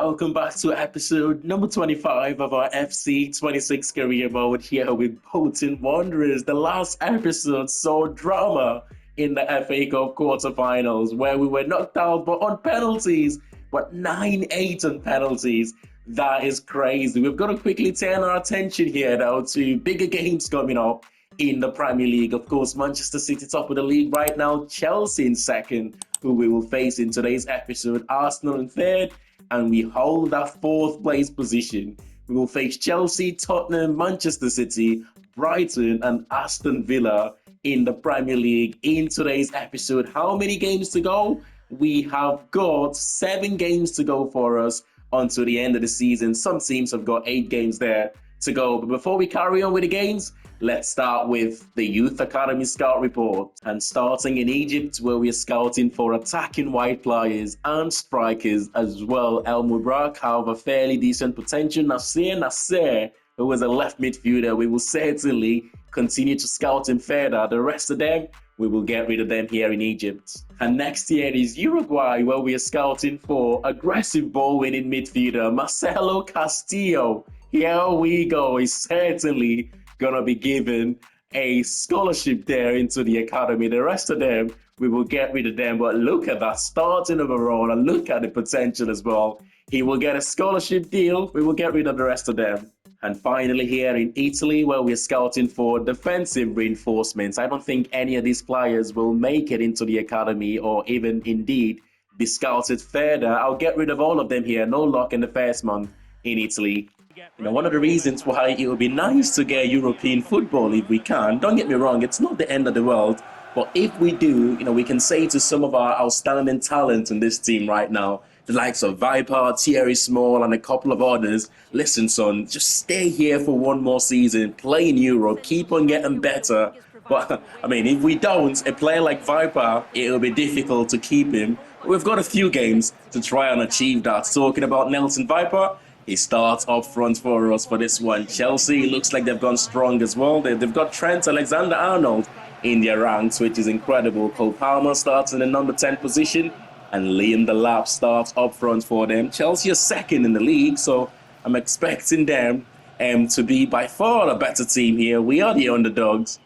welcome back to episode number 25 of our FC 26 career mode here with Bolton Wanderers. The last episode saw drama in the FA Cup quarterfinals where we were knocked out but on penalties, but 9-8 on penalties. That is crazy. We've got to quickly turn our attention here now to bigger games coming up in the Premier League. Of course, Manchester City top of the league right now, Chelsea in second, who we will face in today's episode, Arsenal in third, and we hold that fourth place position. We will face Chelsea, Tottenham, Manchester City, Brighton, and Aston Villa in the Premier League in today's episode. How many games to go? We have got 7 games to go for us until the end of the season. Some teams have got 8 games there to go. But before we carry on with the games, let's start with the Youth Academy Scout Report. And starting in Egypt, where we are scouting for attacking wide players and strikers as well. El Mubarak have a fairly decent potential. Nasser, who was a left midfielder, we will certainly continue to scout him further. The rest of them, we will get rid of them here in Egypt. And next year is Uruguay, where we are scouting for aggressive ball-winning midfielder Marcelo Castillo. Here we go. He's certainly gonna be given a scholarship there into the academy. The rest of them, we will get rid of them. But look at that starting overall and look at the potential as well. He will get a scholarship deal. We will get rid of the rest of them. And finally here in Italy, where we're scouting for defensive reinforcements. I don't think any of these players will make it into the academy or even indeed be scouted further. I'll get rid of all of them here. No luck in the first month in Italy. You know, one of the reasons why it would be nice to get European football if we can, don't get me wrong, it's not the end of the world, but if we do, you know, we can say to some of our outstanding talent in this team right now, the likes of Viper, Thierry Small, and a couple of others, listen, son, just stay here for one more season, play in Europe, keep on getting better. But, I mean, if we don't, a player like Viper, it'll be difficult to keep him. We've got a few games to try and achieve that. Talking about Nelson Viper, he starts up front for us for this one. Chelsea looks like they've gone strong as well. They've got Trent Alexander-Arnold in their ranks, which is incredible. Cole Palmer starts in the number 10 position, and Liam Delap starts up front for them. Chelsea is second in the league, so I'm expecting them to be by far a better team here. We are the underdogs.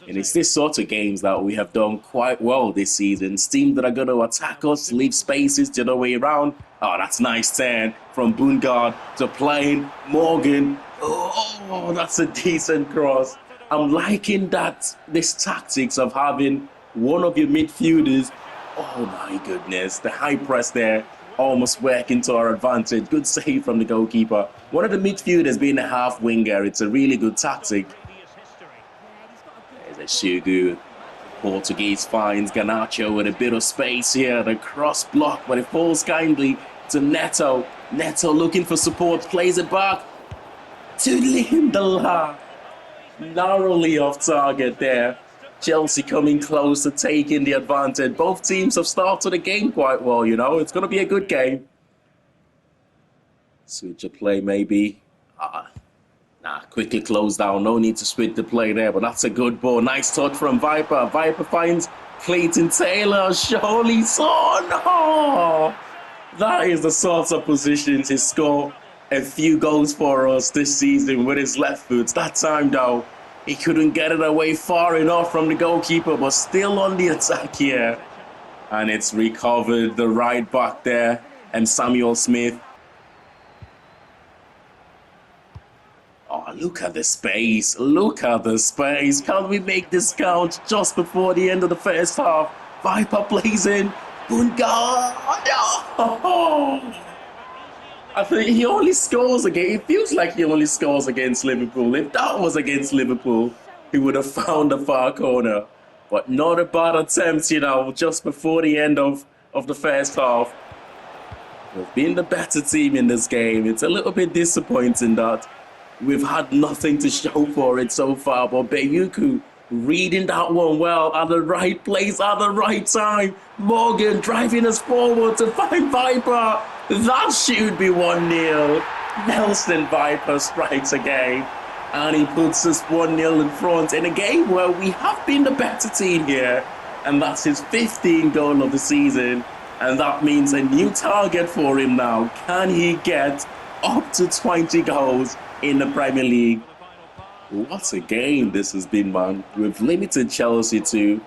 And it's this sort of games that we have done quite well this season. Teams that are going to attack us, leave spaces the other way around. Oh, that's nice turn from Bungard to playing Morgan. Oh, that's a decent cross. I'm liking this tactics of having one of your midfielders. Oh my goodness, the high press there almost working to our advantage. Good save from the goalkeeper. One of the midfielders being a half winger, it's a really good tactic. There's a Shugu. Portuguese finds Garnacho with a bit of space here. The cross block, but it falls kindly to Neto. Neto looking for support, plays it back to Lindelof. Narrowly off target there. Chelsea coming close to taking the advantage. Both teams have started the game quite well, you know. It's going to be a good game. Switch of play maybe. Quickly close down. No need to switch the play there, but that's a good ball. Nice touch from Viper. Viper finds Clayton Taylor. Surely son. Oh, that is the sort of position to score a few goals for us this season with his left foot. That time, though, he couldn't get it away far enough from the goalkeeper, but still on the attack here. And it's recovered, the right back there, and Samuel Smith. Oh, look at the space. Look at the space. Can we make this count just before the end of the first half? Viper plays in. Bungard. Oh. I think he only scores again. It feels like he only scores against Liverpool. If that was against Liverpool, he would have found the far corner. But not a bad attempt, you know, just before the end of the first half. We've been the better team in this game. It's a little bit disappointing that we've had nothing to show for it so far. But Bayuku reading that one well at the right place at the right time. Morgan driving us forward to find Viper. That should be 1-0. Nelson Viper strikes again. And he puts us 1-0 in front in a game where we have been the better team here. And that's his 15th goal of the season. And that means a new target for him now. Can he get up to 20 goals in the Premier League? What a game this has been, man. We've limited Chelsea to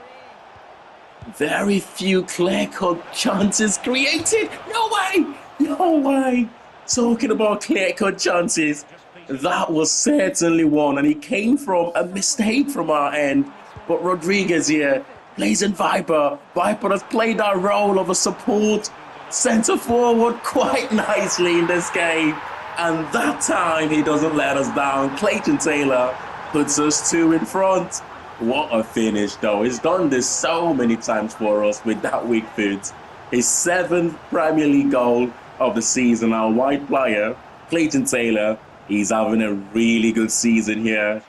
very few clear-cut chances created. No way! No way! Talking about clear-cut chances, that was certainly one, and it came from a mistake from our end. But Rodriguez here plays in Viper. Viper has played that role of a support centre forward quite nicely in this game. And that time he doesn't let us down. Clayton Taylor puts us 2 in front. What a finish though. He's done this so many times for us with that weak foot. His 7th Premier League goal of the season. Our white player, Clayton Taylor, he's having a really good season here.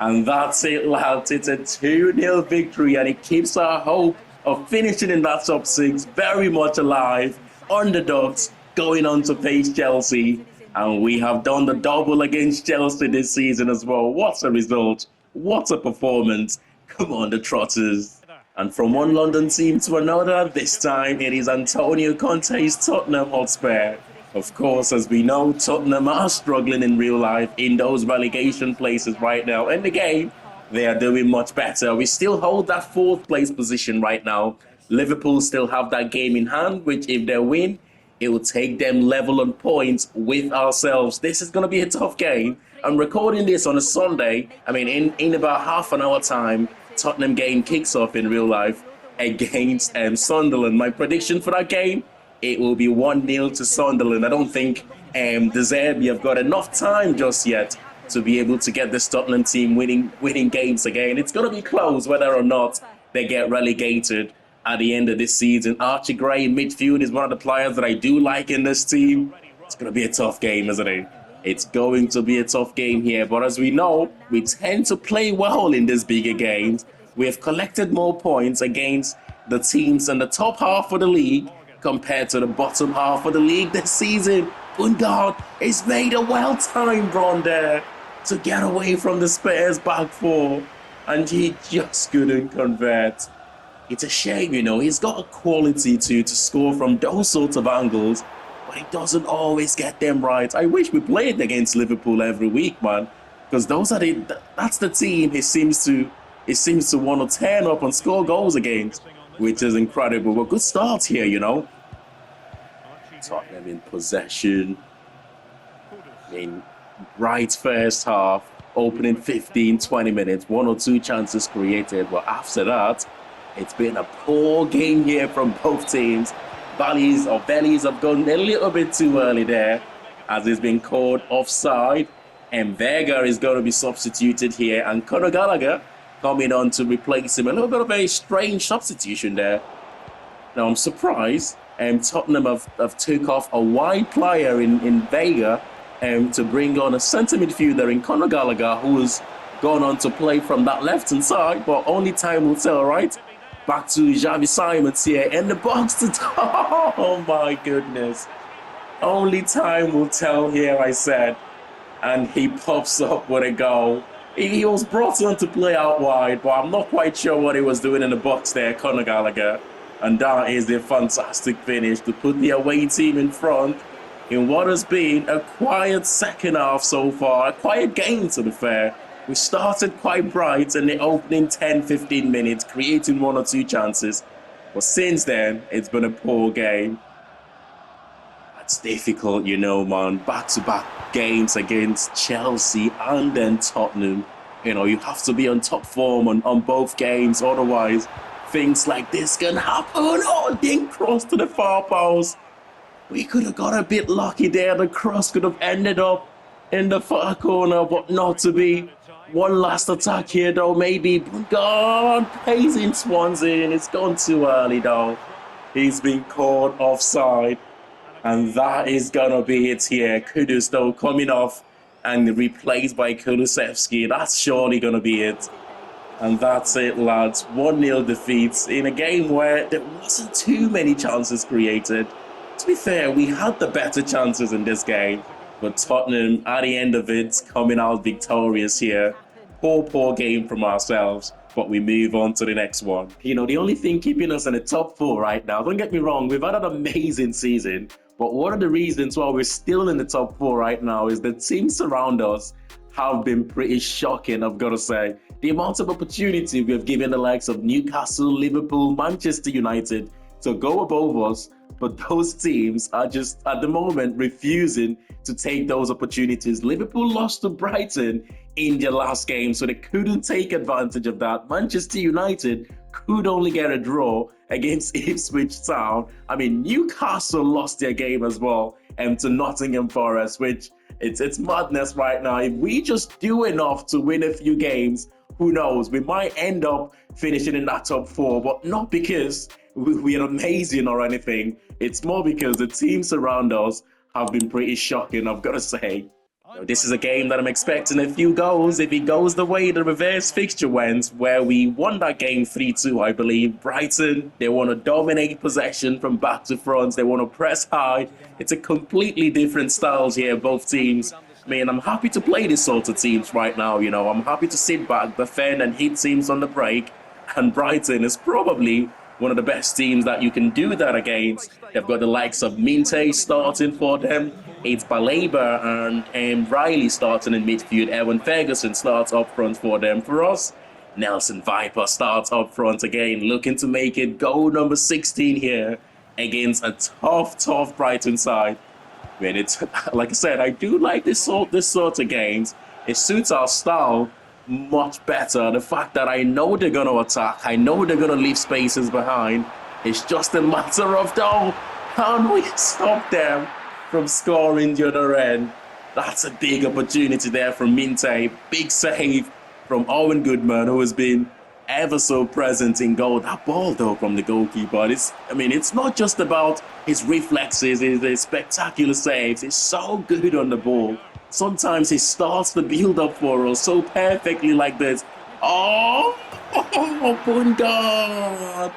And that's it, lads. It's a 2-0 victory, and it keeps our hope of finishing in that top 6 very much alive. Underdogs going on to face Chelsea. And we have done the double against Chelsea this season as well. What a result. What a performance. Come on, the Trotters. And from one London team to another, this time it is Antonio Conte's Tottenham Hotspur. Of course, as we know, Tottenham are struggling in real life in those relegation places right now. In the game, they are doing much better. We still hold that 4th place position right now. Liverpool still have that game in hand, which if they win, it will take them level on points with ourselves. This is going to be a tough game. I'm recording this on a Sunday. I mean, in about half an hour time, Tottenham game kicks off in real life against Sunderland. My prediction for that game, it will be 1-0 to Sunderland. I don't think De Zerbi have got enough time just yet to be able to get this Tottenham team winning games again. It's going to be close whether or not they get relegated at the end of this season. Archie Gray in midfield is one of the players that I do like in this team. It's going to be a tough game, isn't it? It's going to be a tough game here. But as we know, we tend to play well in these bigger games. We have collected more points against the teams in the top half of the league compared to the bottom half of the league this season. Bungard has made a well-timed run there to get away from the Spurs back 4, and he just couldn't convert. It's a shame, you know, he's got a quality to score from those sorts of angles, but he doesn't always get them right. I wish we played against Liverpool every week, man, because that's the team he seems to want to turn up and score goals against, which is incredible. But good start here, you know. Tottenham in possession. In right first half, opening 15-20 minutes, 1 or 2 chances created, but after that, it's been a poor game here from both teams. Bellies have gone a little bit too early there, as it's been called offside. And Vega is going to be substituted here, and Conor Gallagher coming on to replace him. A little bit of a strange substitution there. Now I'm surprised Tottenham have took off a wide player in Vega to bring on a centre midfielder in Conor Gallagher, who's gone on to play from that left-hand side, but only time will tell, right? Back to Xavi Simons here in the box to... Oh my goodness. Only time will tell here, I said. And he pops up with a goal. He was brought on to play out wide, but I'm not quite sure what he was doing in the box there, Conor Gallagher. And that is a fantastic finish to put the away team in front in what has been a quiet second half so far. A quiet game, to be fair. We started quite bright in the opening 10-15 minutes, creating 1 or 2 chances. But since then, it's been a poor game. That's difficult, you know, man. Back-to-back games against Chelsea and then Tottenham. You know, you have to be on top form on both games. Otherwise, things like this can happen. Oh, didn't cross to the far post. We could have got a bit lucky there. The cross could have ended up in the far corner, but not to be. One last attack here, though, maybe. God, plays in Swansea. It's gone too early, though. He's been called offside. And that is going to be it here. Kudus, though, coming off and replaced by Kulusevski. That's surely going to be it. And that's it, lads. 1-0 defeats in a game where there wasn't too many chances created. To be fair, we had the better chances in this game. But Tottenham, at the end of it, coming out victorious here. Poor game from ourselves. but we move on to the next one. You know, the only thing keeping us in the top 4 right now, don't get me wrong, we've had an amazing season, but one of the reasons why we're still in the top 4 right now is the teams around us have been pretty shocking, I've got to say. The amount of opportunity we have given the likes of Newcastle, Liverpool, Manchester United to go above us, but those teams are just, at the moment, refusing to take those opportunities. Liverpool lost to Brighton in their last game, so they couldn't take advantage of that. Manchester United could only get a draw against Ipswich Town. I mean, Newcastle lost their game as well to Nottingham Forest, which it's madness right now. If we just do enough to win a few games, who knows? We might end up finishing in that top 4, but not because we are amazing or anything. It's more because the teams around us have been pretty shocking, I've got to say. This is a game that I'm expecting a few goals. If it goes the way the reverse fixture went, where we won that game 3-2, I believe. Brighton, they want to dominate possession from back to front. They want to press high. It's a completely different styles here, both teams. I mean, I'm happy to play this sort of teams right now, you know. I'm happy to sit back, defend, and hit teams on the break. And Brighton is probably one of the best teams that you can do that against. They've got the likes of Minte starting for them. It's Baleba and Riley starting in midfield. Evan Ferguson starts up front for them. For us, Nelson Viper starts up front again, looking to make it goal number 16 here against a tough Brighton side. I mean, it's like I said, I do like this sort of games. It suits our style much better. The fact that I know they're going to attack, I know they're going to leave spaces behind. It's just a matter of, though, can we stop them from scoring the other end? That's a big opportunity there from Minte. Big save from Owen Goodman, who has been ever so present in goal. That ball, though, from the goalkeeper, it's not just about his reflexes, his spectacular saves. It's so good on the ball. Sometimes he starts the build-up for us so perfectly like this. Oh, Bungard!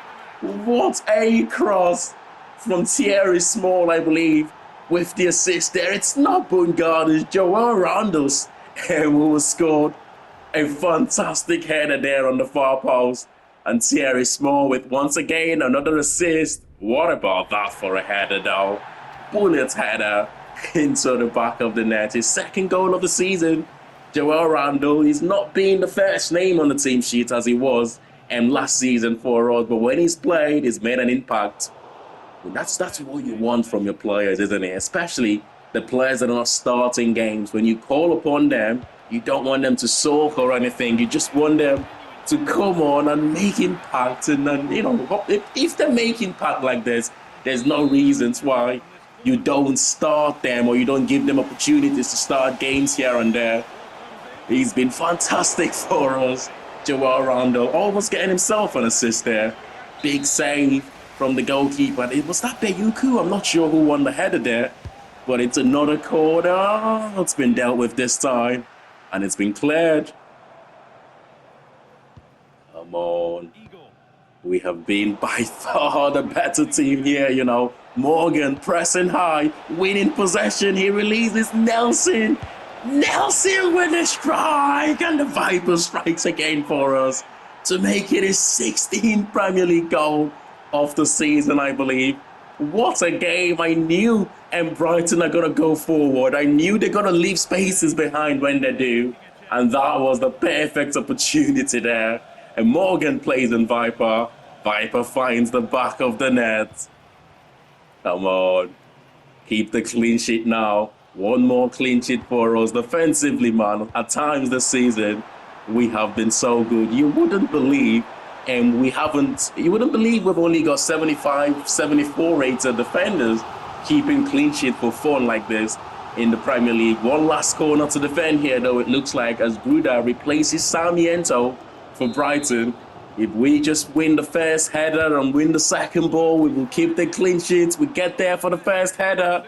What a cross from Thierry Small, I believe, with the assist there. It's not Bungard, it's Joao Randos who has scored a fantastic header there on the far post. And Thierry Small with, once again, another assist. What about that for a header, though? Bullet header into the back of the net. His second goal of the season. Joao Randall, he's not been the first name on the team sheet as he was last season for us, but when he's played, he's made an impact. That's what you want from your players, isn't it? Especially the players that are not starting games. When you call upon them, you don't want them to sulk or anything. You just want them to come on and make impact. And then, you know, if they make impact like this, there's no reasons why you don't start them or you don't give them opportunities to start games here and there. He's been fantastic for us. Joao Randall almost getting himself an assist there. Big save from the goalkeeper. It was that Beyuku. I'm not sure who won the header there. But it's another corner. It's been dealt with this time. And it's been cleared. Come on. We have been by far the better team here, you know. Morgan pressing high, winning possession. He releases Nelson. Nelson with a strike, and the Viper strikes again for us to make it his 16th Premier League goal of the season, I believe. What a game. I knew Brighton are going to go forward. I knew they're going to leave spaces behind when they do. And that was the perfect opportunity there. And Morgan plays in Viper. Viper finds the back of the net. Come on. Keep the clean sheet now. One more clean sheet for us defensively, man. At times this season, we have been so good. You wouldn't believe, you wouldn't believe we've only got 75, 74 rated defenders keeping clean sheet for fun like this in the Premier League. One last corner to defend here, though, it looks like, as Gruda replaces Sarmiento for Brighton. If we just win the first header and win the second ball, we will keep the clean sheets. We get there for the first header,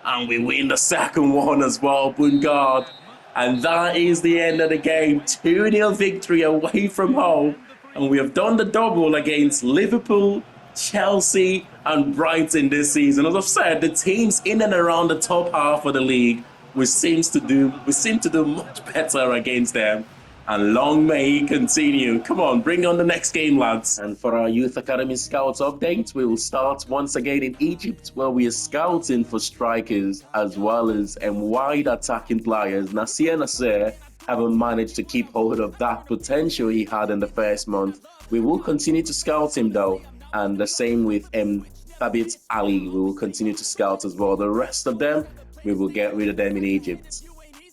and we win the second one as well, Bungard. And that is the end of the game. 2-0 victory away from home. And we have done the double against Liverpool, Chelsea, and Brighton this season. As I've said, the teams in and around the top half of the league, we seem to do much better against them. And long may he continue. Come on, bring on the next game, lads. And for our Youth Academy Scouts update, we will start once again in Egypt, where we are scouting for strikers as well as wide attacking players. Nasser haven't managed to keep hold of that potential he had in the first month. We will continue to scout him though, and the same with Thabit Ali. We will continue to scout as well. The rest of them, we will get rid of them in Egypt.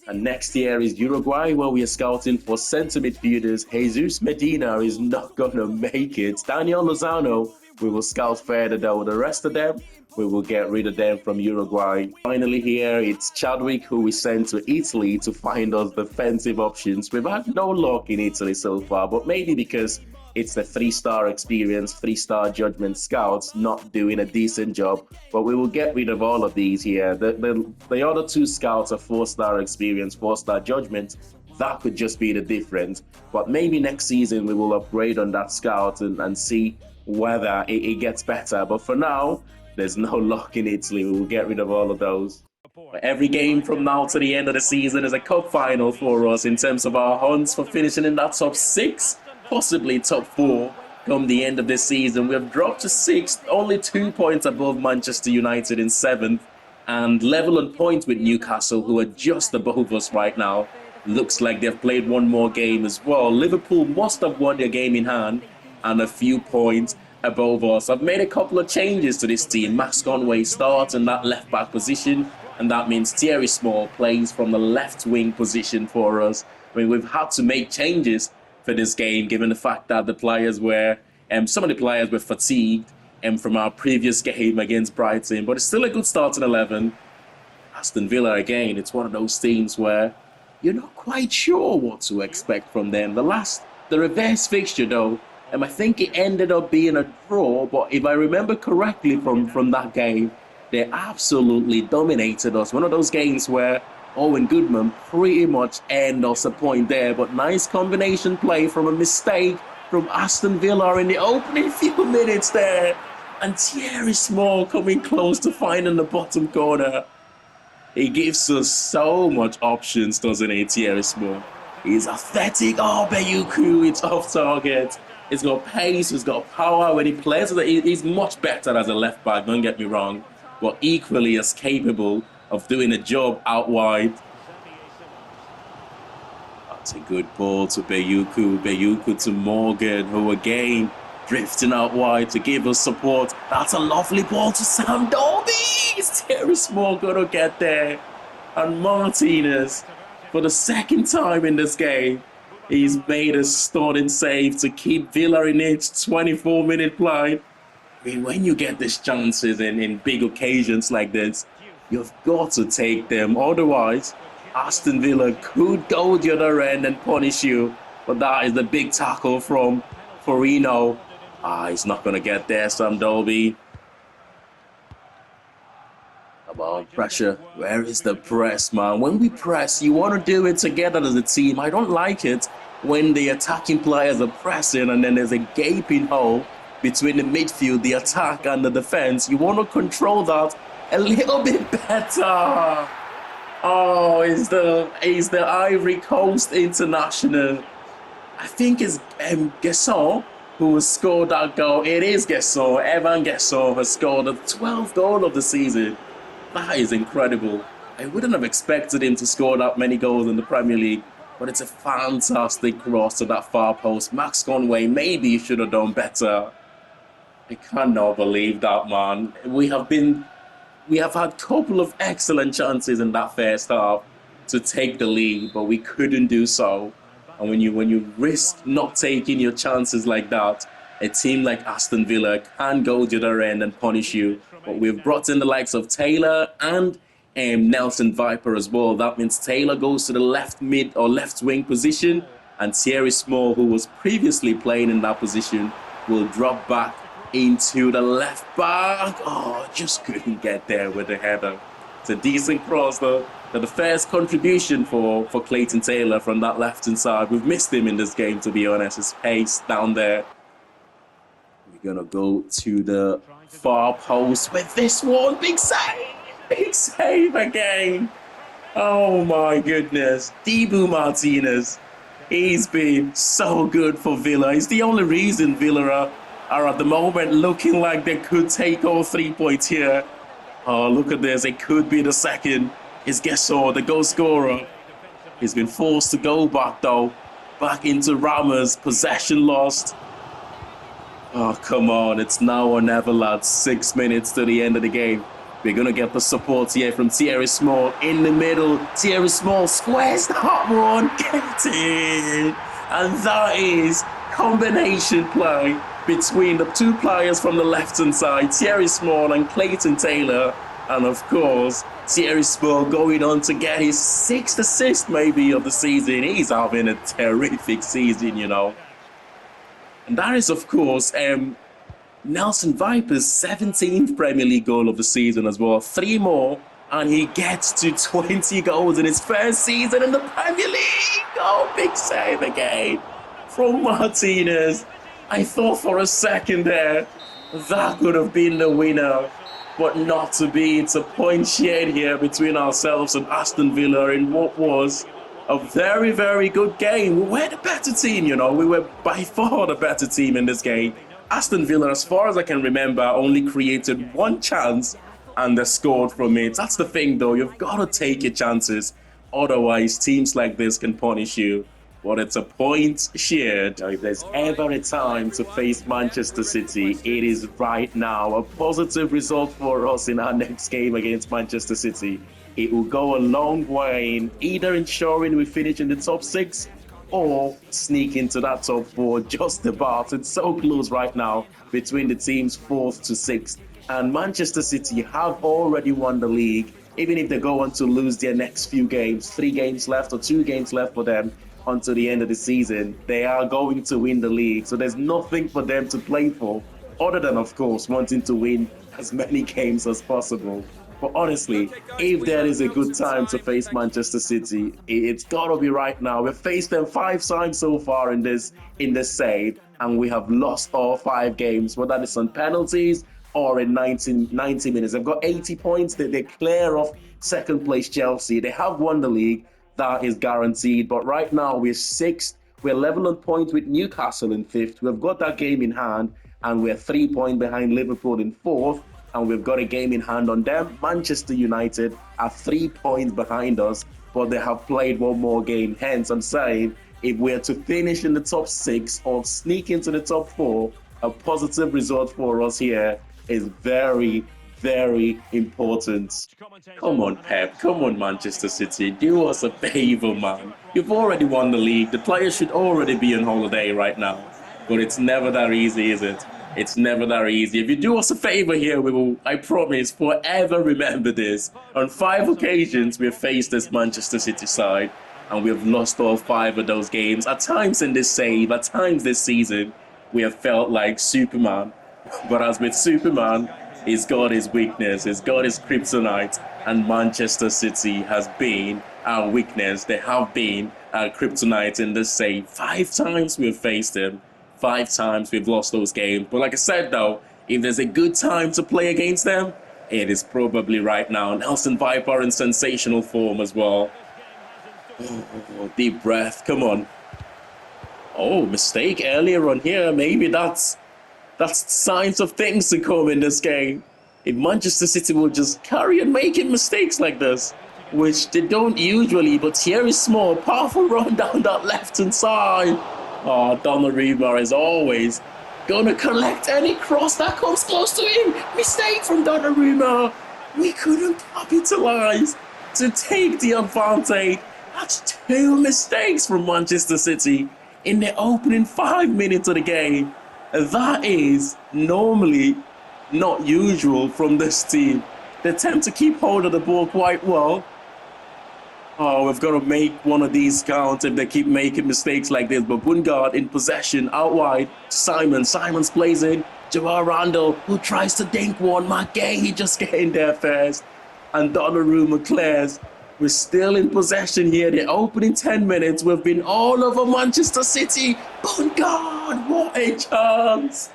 And next year is Uruguay, where we are scouting for centre midfielders. Jesus Medina is not going to make it. Daniel Lozano, we will scout further though. The rest of them, we will get rid of them from Uruguay. Finally here, it's Chadwick, who we sent to Italy to find us defensive options. We've had no luck in Italy so far, but maybe because it's the 3-star experience, 3-star judgment scouts not doing a decent job. But we will get rid of all of these here. The other 2 scouts are 4-star experience, 4-star judgment. That could just be the difference. But maybe next season we will upgrade on that scout and see whether it gets better. But for now, there's no luck in Italy. We will get rid of all of those. But every game from now to the end of the season is a cup final for us in terms of our hunts for finishing in that top 6. Possibly top 4 come the end of this season. We have dropped to 6th, only 2 points above Manchester United in 7th, and level on points with Newcastle, who are just above us right now. Looks like they've played one more game as well. Liverpool must have won their game in hand and a few points above us. I've made a couple of changes to this team. Max Conway starts in that left back position, and that means Thierry Small plays from the left wing position for us. I mean, we've had to make changes for this game, given the fact that the players were, some of the players were fatigued from our previous game against Brighton, but it's still a good starting 11. Aston Villa, again, it's one of those teams where you're not quite sure what to expect from them. The reverse fixture though, I think it ended up being a draw, but if I remember correctly from that game, they absolutely dominated us. One of those games where Owen Goodman pretty much earned us a point there, but nice combination play from a mistake from Aston Villa in the opening few minutes there. And Thierry Small coming close to finding the bottom corner. He gives us so much options, doesn't he, Thierry Small? He's athletic. Oh, Bayuku, it's off target. He's got pace, he's got power. When he plays, he's much better as a left back, don't get me wrong, but equally as capable of doing a job out wide. That's a good ball to Bayuku. Bayuku to Morgan, who again drifting out wide to give us support. That's a lovely ball to Sam Dolby. Is Thierry Small gonna get there? And Martinez, for the second time in this game, he's made a stunning save to keep Villa in its 24-minute play. I mean, when you get these chances in big occasions like this, you've got to take them. Otherwise, Aston Villa could go the other end and punish you. But that is the big tackle from Forino. He's not going to get there, Sam Dolby. About pressure. Where is the press, man? When we press, you want to do it together as a team. I don't like it when the attacking players are pressing and then there's a gaping hole between the midfield, the attack, and the defense. You want to control that a little bit better. Oh, he's the Ivory Coast international. I think it's Gesson who has scored that goal. It is Gesson. Evan Gesson has scored the 12th goal of the season. That is incredible. I wouldn't have expected him to score that many goals in the Premier League, but it's a fantastic cross to that far post. Max Conway maybe should have done better. I cannot believe that, man. We have had a couple of excellent chances in that first half to take the lead, but we couldn't do so. And when you risk not taking your chances like that, a team like Aston Villa can go to the other end and punish you. But we've brought in the likes of Taylor and Nelson Viper as well. That means Taylor goes to the left mid or left wing position, and Thierry Small, who was previously playing in that position, will drop back into the left back. Oh, just couldn't get there with the header. It's a decent cross though. The first contribution for Clayton Taylor from that left-hand side. We've missed him in this game, to be honest. His pace down there. We're going to go to the far post with this one. Big save! Big save again. Oh my goodness. Dibu Martinez. He's been so good for Villa. It's the only reason Villa are at the moment looking like they could take all 3 points here. Oh, look at this. It could be the second. It's Gesor, the goal scorer. He's been forced to go back, though. Back into Ramos. Possession lost. Oh, come on. It's now or never, lads. 6 minutes to the end of the game. We're going to get the support here from Thierry Small in the middle. Thierry Small squares that one. Get it. And that is combination play between the two players from the left-hand side, Thierry Small and Clayton Taylor. And of course, Thierry Small going on to get his 6th assist maybe of the season. He's having a terrific season, you know. And that is, of course, Nelson Viper's 17th Premier League goal of the season as well. 3 more, and he gets to 20 goals in his first season in the Premier League. Oh, big save again from Martinez. I thought for a second there that could have been the winner, but not to be. It's a point shared here between ourselves and Aston Villa in what was a very, very good game. We were the better team, you know. We were by far the better team in this game. Aston Villa, as far as I can remember, only created 1 chance and they scored from it. That's the thing, though. You've got to take your chances. Otherwise, teams like this can punish you. But it's a point shared. If there's ever a time to face Manchester City, it is right now. A positive result for us in our next game against Manchester City. It will go a long way in either ensuring we finish in the top 6 or sneak into that top 4 just about. It's so close right now between the teams 4th to 6th. And Manchester City have already won the league. Even if they go on to lose their next few games, 3 games left or 2 games left for them until the end of the season, they are going to win the league. So there's nothing for them to play for other than, of course, wanting to win as many games as possible. But honestly, if there is a good time to face Manchester City, it's got to be right now. We've faced them 5 times so far in this save, and we have lost all 5 games, whether it's on penalties or in 90 minutes. They've got 80 points. They're clear of second place Chelsea. They have won the league. That is guaranteed. But right now, we're 6th. We're level on points with Newcastle in 5th. We've got that game in hand, and we're 3 points behind Liverpool in 4th. And we've got a game in hand on them. Manchester United are 3 points behind us, but they have played 1 more game. Hence, I'm saying, if we're to finish in the top 6 or sneak into the top 4, a positive result for us here is very, very important. Come on, Pep. Come on, Manchester City. Do us a favor, man. You've already won the league. The players should already be on holiday right now. But it's never that easy, is it? It's never that easy. If you do us a favor here, we will, I promise, forever remember this. On 5 occasions, we've faced this Manchester City side, and we've lost all 5 of those games. At times in this save, at times this season, we have felt like Superman. But as with Superman, he's got his weakness, he's got his kryptonite, and Manchester City has been our weakness. They have been our kryptonite in this save. 5 times we've faced him. 5 times we've lost those games. But like I said, though, if there's a good time to play against them, it is probably right now. Nelson Viper in sensational form as well. Oh, deep breath. Come on. Oh, mistake earlier on here. Maybe that's signs of things to come in this game. If Manchester City will just carry on making mistakes like this, which they don't usually, but here is Small, powerful run down that left-hand side. Oh, Donnarumma is always going to collect any cross that comes close to him. Mistake from Donnarumma. We couldn't capitalize to take the advantage. That's 2 mistakes from Manchester City in the opening 5 minutes of the game. That is normally not usual from this team. They tend to keep hold of the ball quite well. Oh, we've got to make one of these count if they keep making mistakes like this. But Bungard in possession, out wide, Simon. Simon's plays in. Joao Randall, who tries to dink one. He just getting there first. And Donnarumma clears. We're still in possession here. The opening 10 minutes, we've been all over Manchester City. Bungard, what a chance.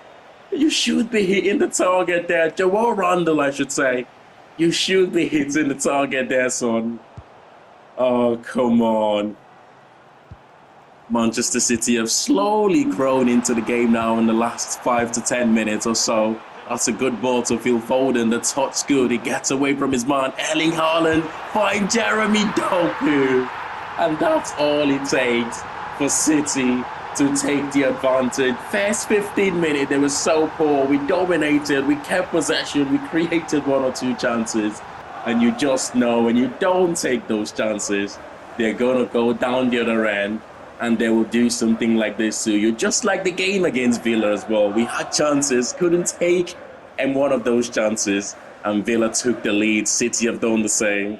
You should be hitting the target there. Joao Randall, I should say. You should be hitting the target there, son. Oh, come on. Manchester City have slowly grown into the game now in the last 5 to 10 minutes or so. That's a good ball to Phil Foden. The touch good. He gets away from his man. Erling Haaland finds Jeremy Doku. And that's all it takes for City to take the advantage. First 15 minutes, they were so poor. We dominated. We kept possession. We created 1 or 2 chances. And you just know when you don't take those chances, they're going to go down the other end. And they will do something like this to you. Just like the game against Villa as well. We had chances, couldn't take one of those chances. And Villa took the lead. City have done the same.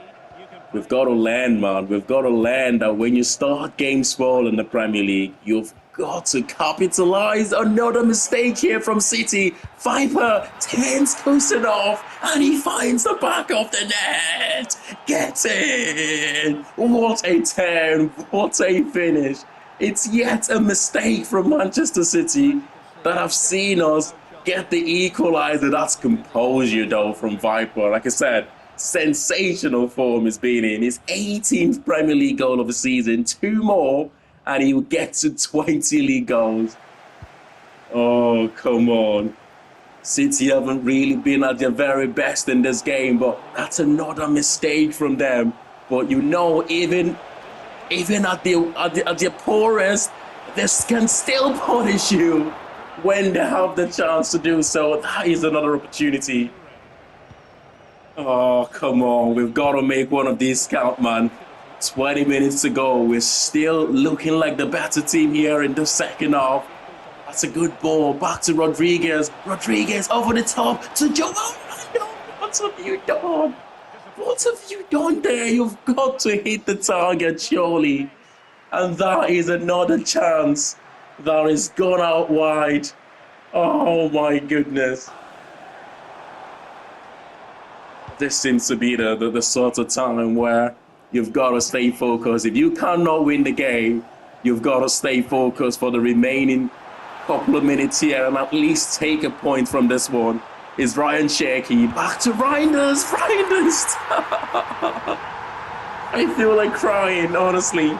We've got to learn, man. We've got to learn that when you start games well in the Premier League, you've got to capitalize. Another mistake here from City. Viper turns close enough and he finds the back of the net. Get in. What a turn. What a finish. It's yet a mistake from Manchester City that have seen us get the equaliser. That's composure though from Viper. Like I said, sensational form he's been in. His 18th Premier League goal of the season. 2 more and he will get to 20 league goals. Oh, come on. City haven't really been at their very best in this game, but that's another mistake from them. But you know, even at their poorest, they can still punish you when they have the chance to do so. That is another opportunity. Oh, come on. We've got to make one of these count, man. 20 minutes to go. We're still looking like the better team here in the second half. That's a good ball. Back to Rodriguez. Rodriguez over the top to Joe. What have you done? What have you done there? You've got to hit the target, surely. And that is another chance that is gone out wide. Oh, my goodness. This seems to be the sort of time where you've got to stay focused. If you cannot win the game, you've got to stay focused for the remaining couple of minutes here and at least take a point from this one. Is Ryan Cherky back to Reinders? Reinders! I feel like crying, honestly.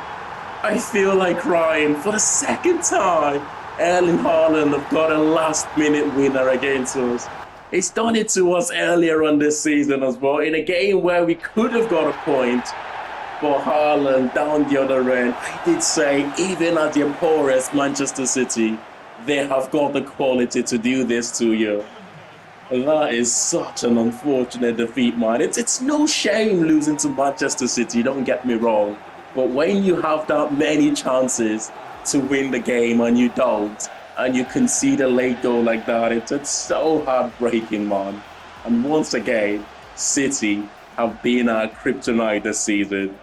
I feel like crying for the second time. Erling Haaland have got a last-minute winner against us. He's done it to us earlier on this season as well, in a game where we could have got a point. But Haaland down the other end, I did say, even at their poorest Manchester City, they have got the quality to do this to you. That is such an unfortunate defeat, man. It's no shame losing to Manchester City, don't get me wrong. But when you have that many chances to win the game and you don't, and you concede a late goal like that, it's so heartbreaking, man. And once again, City have been our kryptonite this season.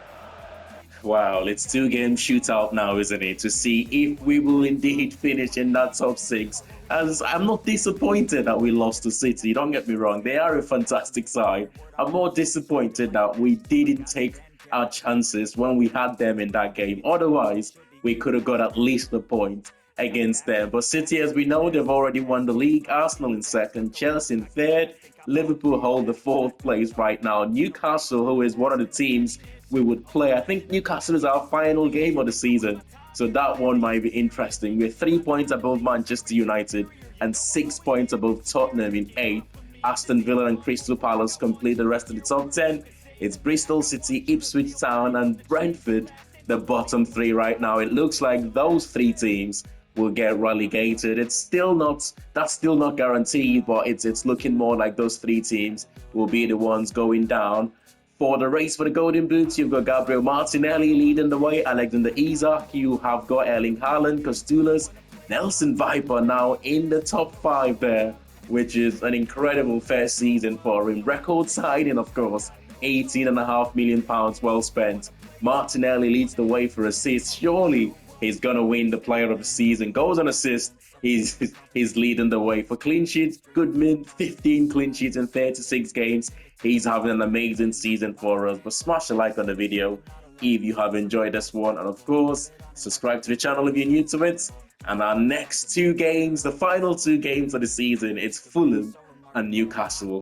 Wow, it's 2-game shootout now, isn't it? To see if we will indeed finish in that top 6. As I'm not disappointed that we lost to City, don't get me wrong. They are a fantastic side. I'm more disappointed that we didn't take our chances when we had them in that game. Otherwise, we could have got at least a point against them. But City, as we know, they've already won the league. Arsenal in second, Chelsea in third. Liverpool hold the 4th place right now. Newcastle, who is one of the teams we would play. I think Newcastle is our final game of the season. So that one might be interesting. We're 3 points above Manchester United and 6 points above Tottenham in 8th. Aston Villa and Crystal Palace complete the rest of the top 10. It's Bristol City, Ipswich Town and Brentford, the bottom 3 right now. It looks like those 3 teams will get relegated. That's still not guaranteed, but it's looking more like those 3 teams will be the ones going down. For the race for the Golden Boots, you've got Gabriel Martinelli leading the way, Alexander Isak, you have got Erling Haaland, Costulas, Nelson Viper now in the top 5 there, which is an incredible first season for him. Record signing, of course, £18.5 million well spent. Martinelli leads the way for assists. Surely he's going to win the player of the season. Goals and assists, he's leading the way. For clean sheets, Goodman, 15 clean sheets in 36 games. He's having an amazing season for us. But smash a like on the video if you have enjoyed this one. And of course, subscribe to the channel if you're new to it. And our next 2 games, the final 2 games of the season, it's Fulham and Newcastle.